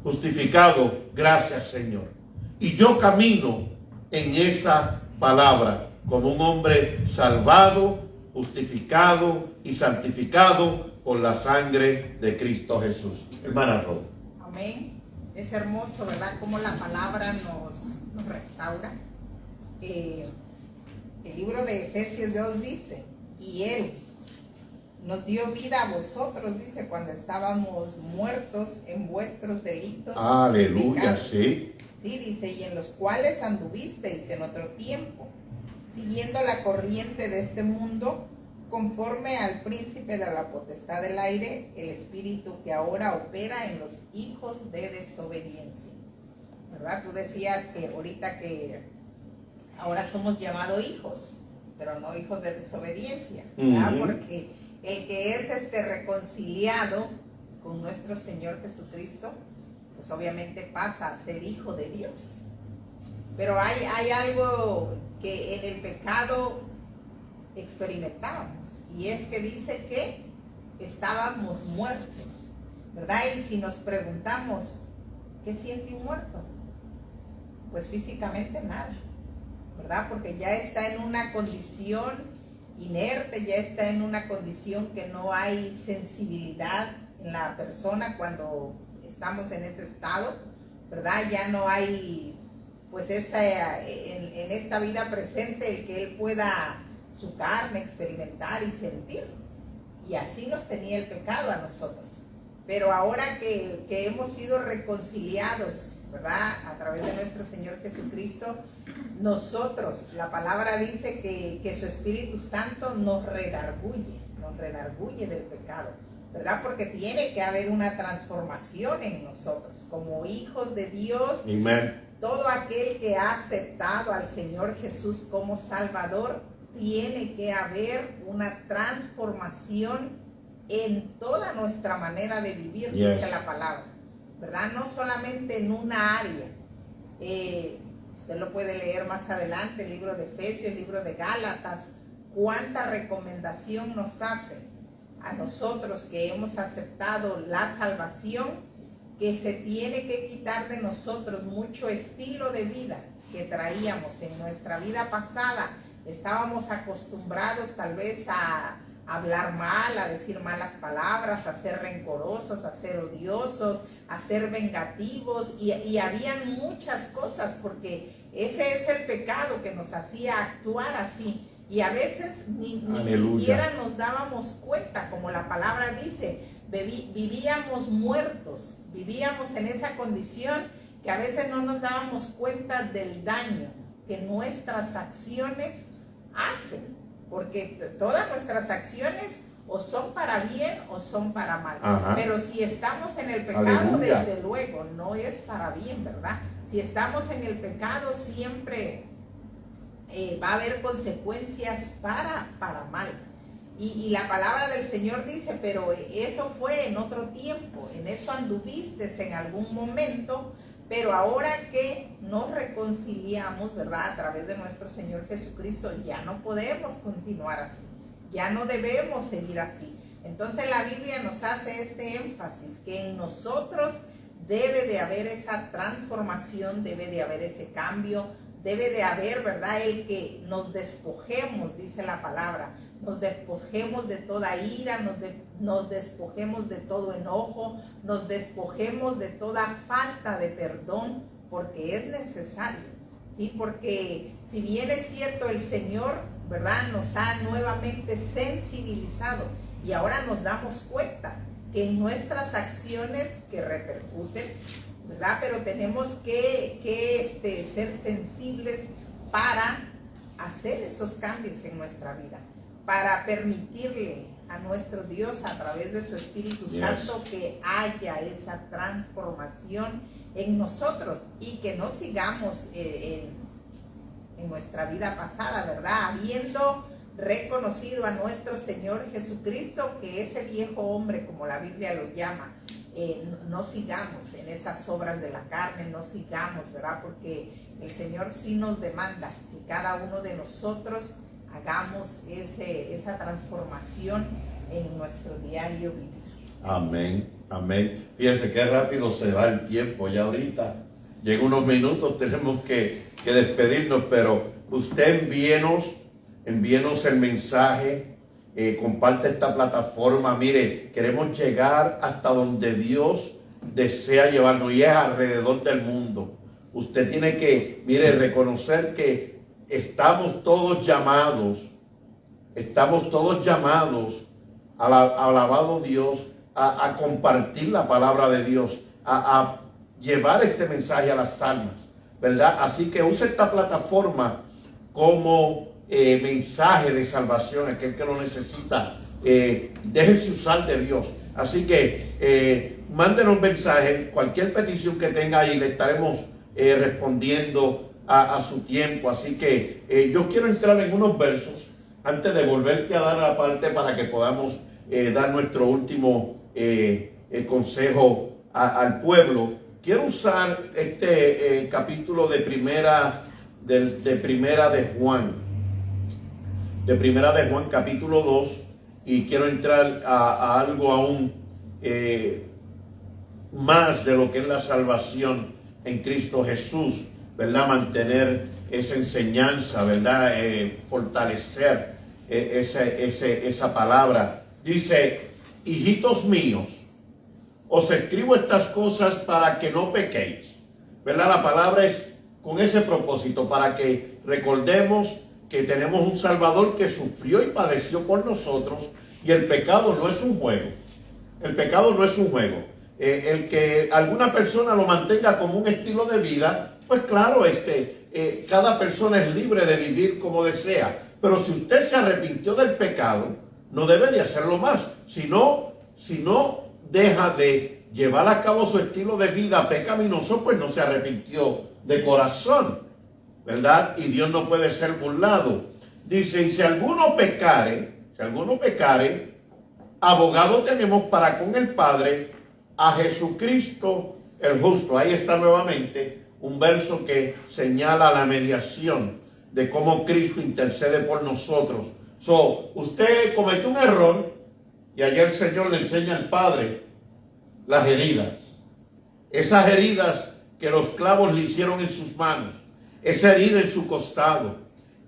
justificado. Gracias, Señor. Y yo camino en esa palabra como un hombre salvado, justificado y santificado por la sangre de Cristo Jesús. Hermana Roda. Amén. Es hermoso, ¿verdad? Cómo la palabra nos restaura. El libro de Efesios 2 dice, y Él nos dio vida a vosotros, dice, cuando estábamos muertos en vuestros delitos. Aleluya, sí. Sí, dice, y en los cuales anduvisteis en otro tiempo, siguiendo la corriente de este mundo, conforme al príncipe de la potestad del aire, el espíritu que ahora opera en los hijos de desobediencia. ¿Verdad? Tú decías que ahorita que ahora somos llamados hijos, pero no hijos de desobediencia, ¿verdad? Porque el que es reconciliado con nuestro Señor Jesucristo, pues obviamente pasa a ser hijo de Dios. Pero hay algo que en el pecado experimentábamos, y es que dice que estábamos muertos, ¿verdad? Y si nos preguntamos, ¿qué siente un muerto? Pues físicamente nada, ¿verdad? Porque ya está en una condición inerte, ya está en una condición que no hay sensibilidad en la persona cuando estamos en ese estado, ¿verdad? Ya no hay, pues en esta vida presente el que él pueda su carne experimentar y sentir. Y así nos tenía el pecado a nosotros. Pero ahora que hemos sido reconciliados, ¿verdad? A través de nuestro Señor Jesucristo, nosotros, la palabra dice que su Espíritu Santo nos redarguye del pecado, ¿verdad? Porque tiene que haber una transformación en nosotros, como hijos de Dios. Amén. Todo aquel que ha aceptado al Señor Jesús como Salvador, tiene que haber una transformación en toda nuestra manera de vivir, dice la palabra, ¿verdad? No solamente en una área. Usted lo puede leer más adelante, el libro de Efesios, el libro de Gálatas, cuánta recomendación nos hace a nosotros que hemos aceptado la salvación, que se tiene que quitar de nosotros mucho estilo de vida que traíamos en nuestra vida pasada. Estábamos acostumbrados tal vez a hablar mal, a decir malas palabras, a ser rencorosos, a ser odiosos, a ser vengativos, y habían muchas cosas, porque ese es el pecado que nos hacía actuar así, y a veces ni siquiera nos dábamos cuenta, como la palabra dice, vivíamos muertos, vivíamos en esa condición que a veces no nos dábamos cuenta del daño que nuestras acciones hacen. Porque todas nuestras acciones o son para bien o son para mal. Ajá. Pero si estamos en el pecado, aleluya, desde luego, no es para bien, ¿verdad? Si estamos en el pecado, siempre va a haber consecuencias para mal. Y la palabra del Señor dice, pero eso fue en otro tiempo, en eso anduviste en algún momento, pero ahora que nos reconciliamos, ¿verdad? A través de nuestro Señor Jesucristo, ya no podemos continuar así. Ya no debemos seguir así. Entonces la Biblia nos hace este énfasis, que en nosotros debe de haber esa transformación, debe de haber ese cambio, debe de haber, ¿verdad? El que nos despojemos, dice la palabra, nos despojemos de toda ira, nos despojemos de todo enojo, nos despojemos de toda falta de perdón, porque es necesario, ¿sí? Porque si bien es cierto, el Señor, ¿verdad?, nos ha nuevamente sensibilizado, y ahora nos damos cuenta que en nuestras acciones que repercuten, ¿verdad? Pero tenemos que ser sensibles para hacer esos cambios en nuestra vida, para permitirle a nuestro Dios a través de su Espíritu Santo que haya esa transformación en nosotros, y que no sigamos en nuestra vida pasada, ¿verdad? Habiendo reconocido a nuestro Señor Jesucristo, que ese viejo hombre, como la Biblia lo llama, no sigamos en esas obras de la carne, no sigamos, ¿verdad? Porque el Señor sí nos demanda que cada uno de nosotros hagamos esa transformación en nuestro diario vivir. Amén, amén. Fíjense qué rápido se va el tiempo, ya ahorita llega unos minutos, tenemos que despedirnos, pero usted envíenos el mensaje, comparte esta plataforma. Mire, queremos llegar hasta donde Dios desea llevarnos, y es alrededor del mundo. Usted tiene que, mire, reconocer que estamos todos llamados, alabado Dios, a compartir la palabra de Dios, a llevar este mensaje a las almas, ¿verdad? Así que use esta plataforma como mensaje de salvación, aquel que lo necesita, déjese usar de Dios. Así que mándenos mensajes, cualquier petición que tenga ahí, le estaremos respondiendo a su tiempo. Así que yo quiero entrar en unos versos antes de volverte a dar la parte para que podamos dar nuestro último consejo al pueblo. Quiero usar este capítulo de primera de Juan, capítulo 2, y quiero entrar a algo aún más de lo que es la salvación en Cristo Jesús, ¿verdad? Mantener esa enseñanza, ¿verdad? Fortalecer esa palabra. Dice: hijitos míos, os escribo estas cosas para que no pequéis, ¿verdad? La palabra es con ese propósito, para que recordemos que tenemos un Salvador que sufrió y padeció por nosotros, y el pecado no es un juego. El pecado no es un juego. El que alguna persona lo mantenga como un estilo de vida, pues claro, cada persona es libre de vivir como desea. Pero si usted se arrepintió del pecado, no debe de hacerlo más. Si no deja de llevar a cabo su estilo de vida pecaminoso, pues no se arrepintió de corazón, ¿verdad? Y Dios no puede ser burlado. Dice: y si alguno pecare, abogado tenemos para con el Padre, a Jesucristo el justo. Ahí está nuevamente un verso que señala la mediación de cómo Cristo intercede por nosotros. Usted cometió un error, y allá el Señor le enseña al Padre las heridas. Esas heridas que los clavos le hicieron en sus manos, esa herida en su costado,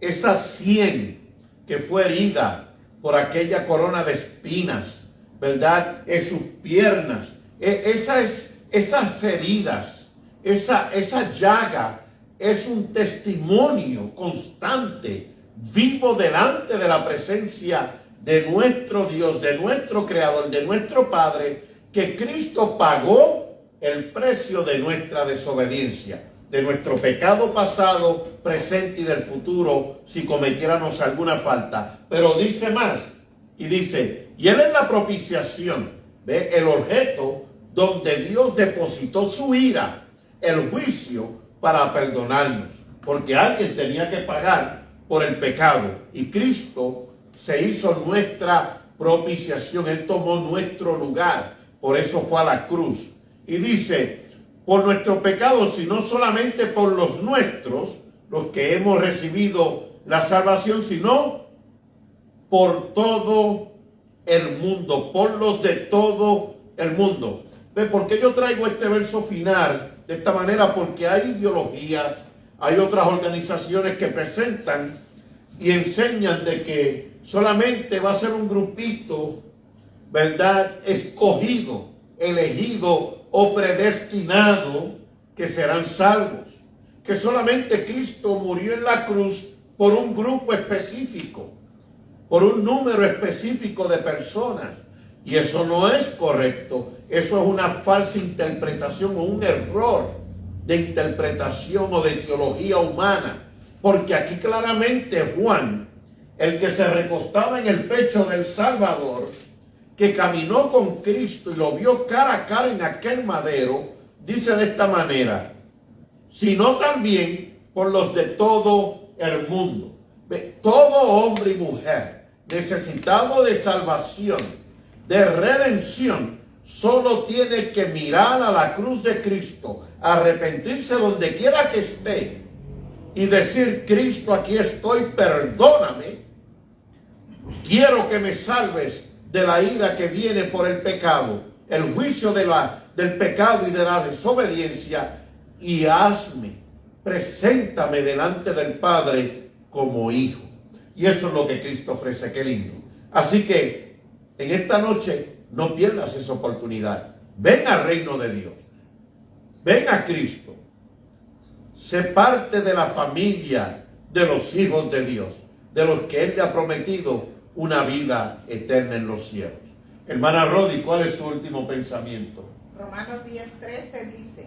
esa sien que fue herida por aquella corona de espinas, ¿verdad? En sus piernas, esas heridas, esa llaga es un testimonio constante, vivo delante de la presencia de nuestro Dios, de nuestro Creador, de nuestro Padre, que Cristo pagó el precio de nuestra desobediencia, de nuestro pecado pasado, presente y del futuro, si cometiéramos alguna falta. Pero dice más, y dice, y Él es la propiciación, ¿ve? El objeto donde Dios depositó su ira, el juicio para perdonarnos, porque alguien tenía que pagar por el pecado, y Cristo se hizo nuestra propiciación, Él tomó nuestro lugar, por eso fue a la cruz. Y dice, por nuestros pecados, sino solamente por los nuestros, los que hemos recibido la salvación, sino por todo el mundo, por los de todo el mundo. ¿Por qué yo traigo este verso final de esta manera? Porque hay ideologías, hay otras organizaciones que presentan y enseñan de que solamente va a ser un grupito, ¿verdad?, escogido, elegido o predestinado que serán salvos. Que solamente Cristo murió en la cruz por un grupo específico, por un número específico de personas. Y eso no es correcto. Eso es una falsa interpretación o un error de interpretación o de teología humana. Porque aquí claramente Juan, el que se recostaba en el pecho del Salvador, que caminó con Cristo y lo vio cara a cara en aquel madero, dice de esta manera, sino también por los de todo el mundo. Todo hombre y mujer necesitado de salvación, de redención, solo tiene que mirar a la cruz de Cristo, arrepentirse donde quiera que esté y decir, Cristo, aquí estoy, perdóname, quiero que me salves de la ira que viene por el pecado, el juicio del pecado y de la desobediencia, y preséntame delante del Padre como hijo. Y eso es lo que Cristo ofrece, qué lindo. Así que en esta noche no pierdas esa oportunidad. Ven al reino de Dios, ven a Cristo, sé parte de la familia de los hijos de Dios, de los que Él le ha prometido una vida eterna en los cielos. Hermana Rodi, ¿cuál es su último pensamiento? Romanos 10:13 dice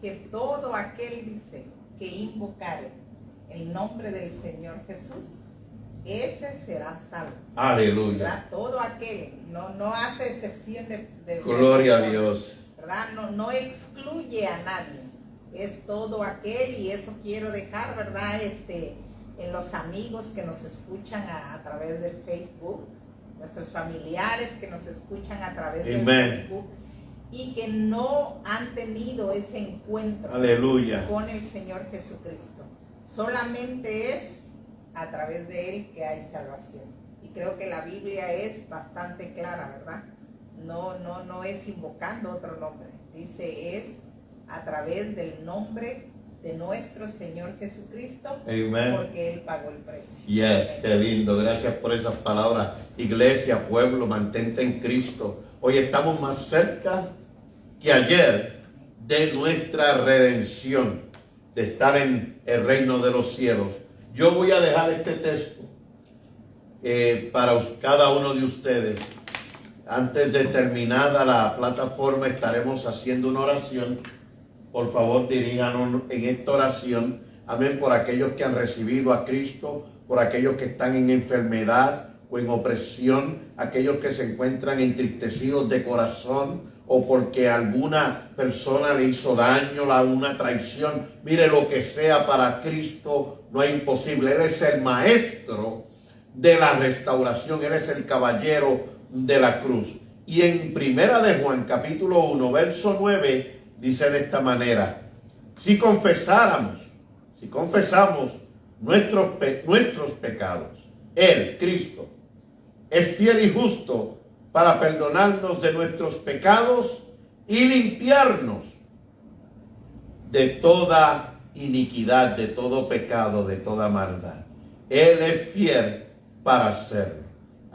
que todo aquel, dice, que invocare el nombre del Señor Jesús, ese será salvo. Aleluya. ¿Verdad? Todo aquel, no hace excepción de Gloria de a Dios. ¿Verdad? No excluye a nadie. Es todo aquel, y eso quiero dejar, ¿verdad? En los amigos que nos escuchan a través del Facebook, nuestros familiares que nos escuchan a través del Facebook y que no han tenido ese encuentro, aleluya, con el Señor Jesucristo. Solamente es a través de Él que hay salvación. Y creo que la Biblia es bastante clara, ¿verdad? No es invocando otro nombre. Dice, es a través del nombre de nuestro Señor Jesucristo. Amen. Porque Él pagó el precio. Yes, qué lindo. Gracias por esas palabras. Iglesia, pueblo, mantente en Cristo. Hoy estamos más cerca que ayer de nuestra redención, de estar en el reino de los cielos. Yo voy a dejar este texto para cada uno de ustedes. Antes de terminada la plataforma estaremos haciendo una oración. Por favor, diríjanos en esta oración, amén, por aquellos que han recibido a Cristo, por aquellos que están en enfermedad o en opresión, aquellos que se encuentran entristecidos de corazón o porque alguna persona le hizo daño, una traición. Mire, lo que sea, para Cristo no es imposible. Él es el maestro de la restauración, Él es el caballero de la cruz. Y en Primera de Juan, capítulo 1, verso 9, dice de esta manera, si confesamos nuestros pecados, Él, Cristo, es fiel y justo para perdonarnos de nuestros pecados y limpiarnos de toda iniquidad, de todo pecado, de toda maldad. Él es fiel para hacerlo.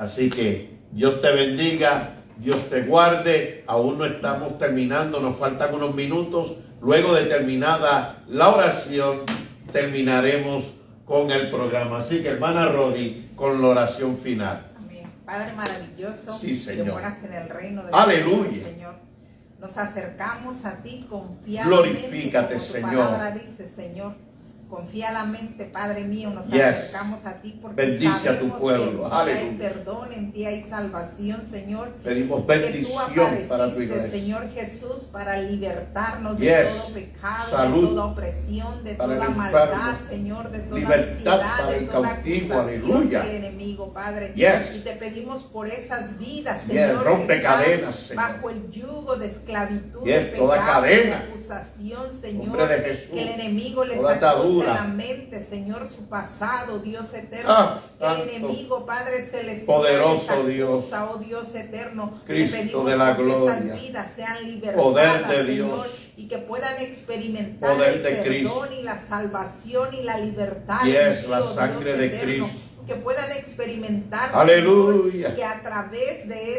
Así que Dios te bendiga, Dios te guarde. Aún no estamos terminando, nos faltan unos minutos. Luego de terminada la oración, terminaremos con el programa. Así que, hermana Rodi, con la oración final. Amén. Padre maravilloso, Sí, Señor. que moras en el reino de Aleluya. los cielos, Señor. Nos acercamos a ti confiadamente. Glorifícate, como tu Señor. palabra dice, Señor. Confiadamente, Padre mío, nos Yes. acercamos a ti porque Bendice a tu sabemos pueblo. que en ti hay Aleluya. perdón, en ti hay salvación, Señor. Pedimos Que tú bendición para tu apareciste, iglesia. Señor Jesús, para libertarnos de Yes. todo pecado, Salud. de toda opresión, de Para toda el maldad, enfermo. Señor, de toda Libertad ansiedad, para de el toda cautivo. acusación Aleluya. del enemigo, Padre. Yes. Y te pedimos por esas vidas, Yes. Señor, Rompe que están cadenas, Señor. bajo el yugo de esclavitud, Yes. de Toda pecado, cadena. de acusación, Señor. Nombre de Jesús. Que el enemigo les Toda acuse atadura. la mente, Señor, su pasado, Dios eterno. Que Santo. el enemigo, Padre celestial, Poderoso les Dios. acusa, oh Dios eterno. Cristo Te pedimos de la porque gloria. esas vidas sean libertadas, Poder de Señor, Dios. y que puedan experimentar Poder el de perdón Cristo. y la salvación y la libertad. Yes, en ti, la oh sangre Dios de eterno. Cristo. Que puedan experimentar, Aleluya. Señor, que a través de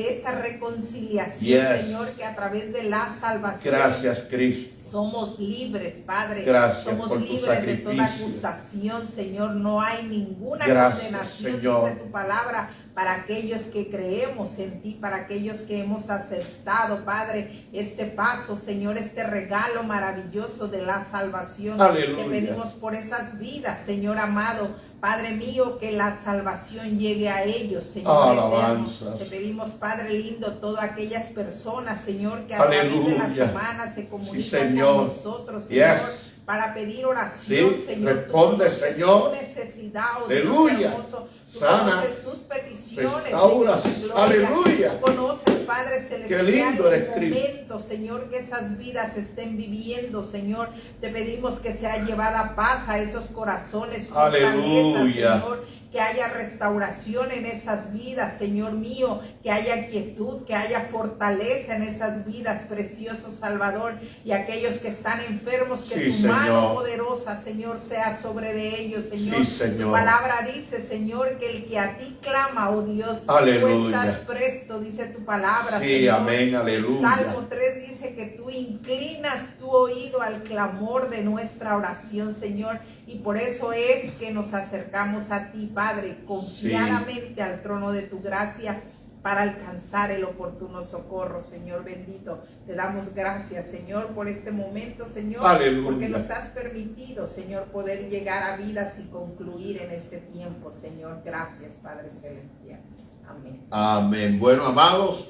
esta reconciliación, Yes. Señor, que a través de la salvación Gracias, Cristo. somos libres, Padre. Gracias Somos por tu libres de toda sacrificio. acusación, Señor. No hay ninguna Gracias, condenación, Señor. dice tu palabra, para aquellos que creemos en ti, para aquellos que hemos aceptado, Padre, este paso, Señor, este regalo maravilloso de la salvación. Aleluya. Te pedimos por esas vidas, Señor amado, Padre mío, que la salvación llegue a ellos, Señor Alabanzas. eterno. Te pedimos, Padre lindo, todas aquellas personas, Señor, que a través de la Aleluya. semana se Sí, comunican Señor. con nosotros, Señor, Yes. para pedir oración, Sí, Señor. responde, Tú conoces Señor. su necesidad, oh Aleluya. Dios hermoso. Tú Sana. conoces sus peticiones, Restaura. Señor, de gloria. Aleluya. Tú conoces, Padre celestial, lindo eres, el Cristo. momento, Señor, que esas vidas estén viviendo, Señor. Te pedimos que sea llevada paz a esos corazones, fortaleza, Aleluya. Señor. Que haya restauración en esas vidas, Señor mío, que haya quietud, que haya fortaleza en esas vidas, precioso Salvador, y aquellos que están enfermos, que Sí, tu Señor. mano poderosa, Señor, sea sobre de ellos, Señor. Sí, Señor. Tu palabra dice, Señor, que el que a ti clama, oh Dios, Aleluya. tú estás presto, dice tu palabra, Sí, Señor. amén, aleluya. Salmo 3 dice que tú inclinas tu oído al clamor de nuestra oración, Señor, y por eso es que nos acercamos a ti, Padre, confiadamente al trono de tu gracia para alcanzar el oportuno socorro, Señor bendito. Te damos gracias, Señor, por este momento, Señor, Aleluya. porque nos has permitido, Señor, poder llegar a vidas y concluir en este tiempo, Señor. Gracias, Padre celestial. Amén. Amén. Bueno, amados,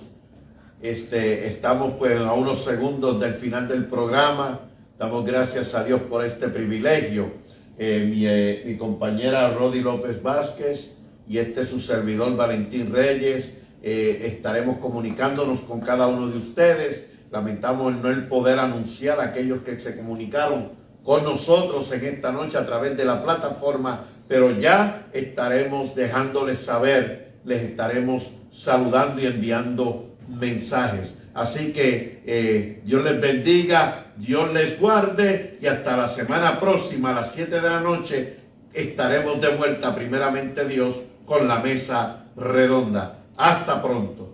estamos pues a unos segundos del final del programa. Damos gracias a Dios por este privilegio. Mi compañera Rodi López Vázquez y su servidor Valentín Reyes estaremos comunicándonos con cada uno de ustedes. Lamentamos no el poder anunciar a aquellos que se comunicaron con nosotros en esta noche a través de la plataforma, pero ya estaremos dejándoles saber, les estaremos saludando y enviando mensajes. Así que Dios les bendiga, Dios les guarde y hasta la semana próxima a las 7 de la noche estaremos de vuelta, primeramente Dios, con la mesa redonda. Hasta pronto.